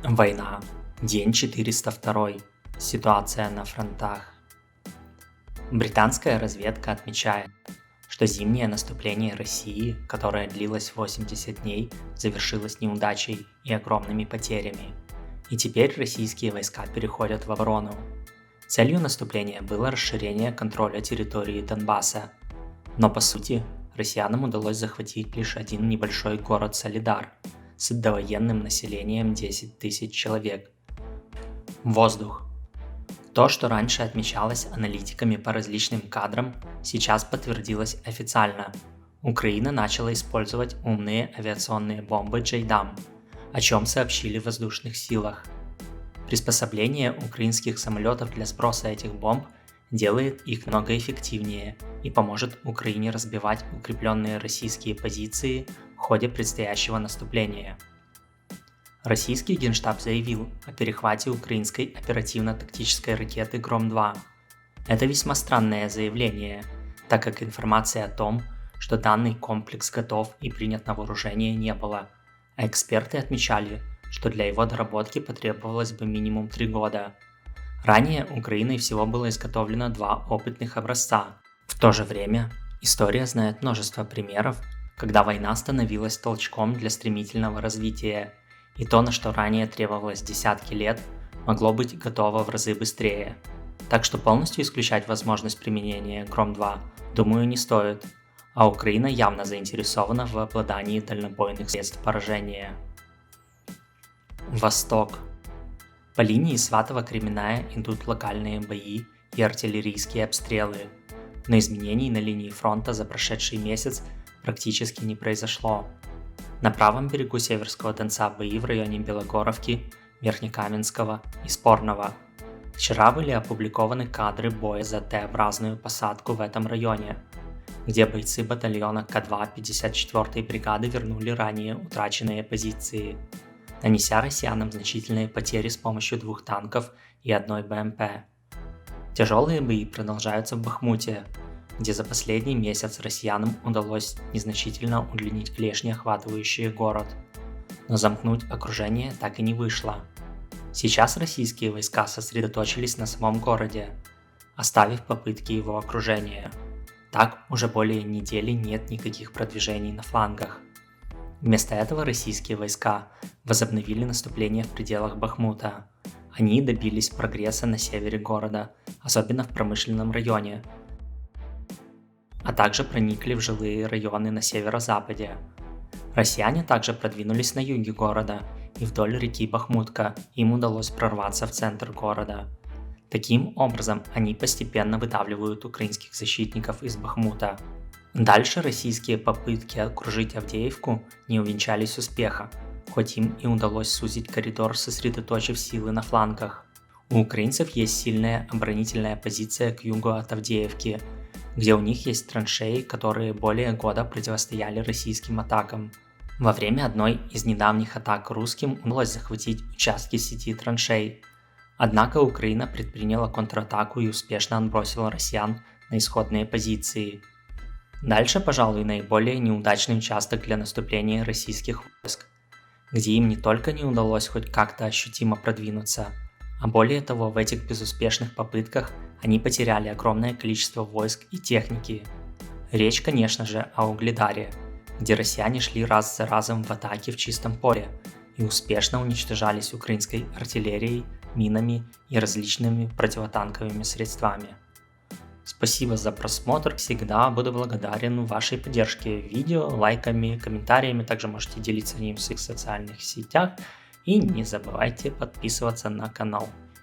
Война. День 402. Ситуация на фронтах. Британская разведка отмечает, что зимнее наступление России, которое длилось 80 дней, завершилось неудачей и огромными потерями. И теперь российские войска переходят в оборону. Целью наступления было расширение контроля территории Донбасса. Но по сути, россиянам удалось захватить лишь один небольшой город Солидар с довоенным населением 10 тысяч человек. Воздух. То, что раньше отмечалось аналитиками по различным кадрам, сейчас подтвердилось официально. Украина начала использовать умные авиационные бомбы JDAM, о чем сообщили в воздушных силах. Приспособление украинских самолетов для сброса этих бомб делает их много эффективнее и поможет Украине разбивать укрепленные российские позиции в ходе предстоящего наступления. Российский Генштаб заявил о перехвате украинской оперативно-тактической ракеты «Гром-2». Это весьма странное заявление, так как информации о том, что данный комплекс готов и принят на вооружение, не было, а эксперты отмечали, что для его доработки потребовалось бы минимум 3 года. Ранее Украиной всего было изготовлено 2 опытных образца. В то же время история знает множество примеров, когда война становилась толчком для стремительного развития, и то, на что ранее требовалось десятки лет, могло быть готово в разы быстрее. Так что полностью исключать возможность применения Гром-2, думаю, не стоит, а Украина явно заинтересована в обладании дальнобойных средств поражения. Восток. По линии Сватово-Кременная идут локальные бои и артиллерийские обстрелы, но изменений на линии фронта за прошедший месяц практически не произошло. На правом берегу Северского Донца бои в районе Белогоровки, Верхнекаменского и Спорного. Вчера были опубликованы кадры боя за Т-образную посадку в этом районе, где бойцы батальона К2 54-й бригады вернули ранее утраченные позиции, нанеся россиянам значительные потери с помощью 2 танков и 1 БМП. Тяжелые бои продолжаются в Бахмуте, где за последний месяц россиянам удалось незначительно удлинить клешни, охватывающие город, но замкнуть окружение так и не вышло. Сейчас российские войска сосредоточились на самом городе, оставив попытки его окружения. Так уже более недели нет никаких продвижений на флангах. Вместо этого российские войска возобновили наступление в пределах Бахмута. Они добились прогресса на севере города, особенно в промышленном районе, а также проникли в жилые районы на северо-западе. Россияне также продвинулись на юге города и вдоль реки Бахмутка, им удалось прорваться в центр города. Таким образом, они постепенно выдавливают украинских защитников из Бахмута. Дальше российские попытки окружить Авдеевку не увенчались успехом, хоть им и удалось сузить коридор, сосредоточив силы на флангах. У украинцев есть сильная оборонительная позиция к югу от Авдеевки, где у них есть траншеи, которые более года противостояли российским атакам. Во время одной из недавних атак русским удалось захватить участки сети траншей. Однако Украина предприняла контратаку и успешно отбросила россиян на исходные позиции. Дальше, пожалуй, наиболее неудачный участок для наступления российских войск, где им не только не удалось хоть как-то ощутимо продвинуться, а более того, в этих безуспешных попытках они потеряли огромное количество войск и техники. Речь, конечно же, о Угледаре, где россияне шли раз за разом в атаке в чистом поле и успешно уничтожались украинской артиллерией, минами и различными противотанковыми средствами. Спасибо за просмотр, всегда буду благодарен вашей поддержке видео, лайками, комментариями, также можете делиться им в своих социальных сетях и не забывайте подписываться на канал.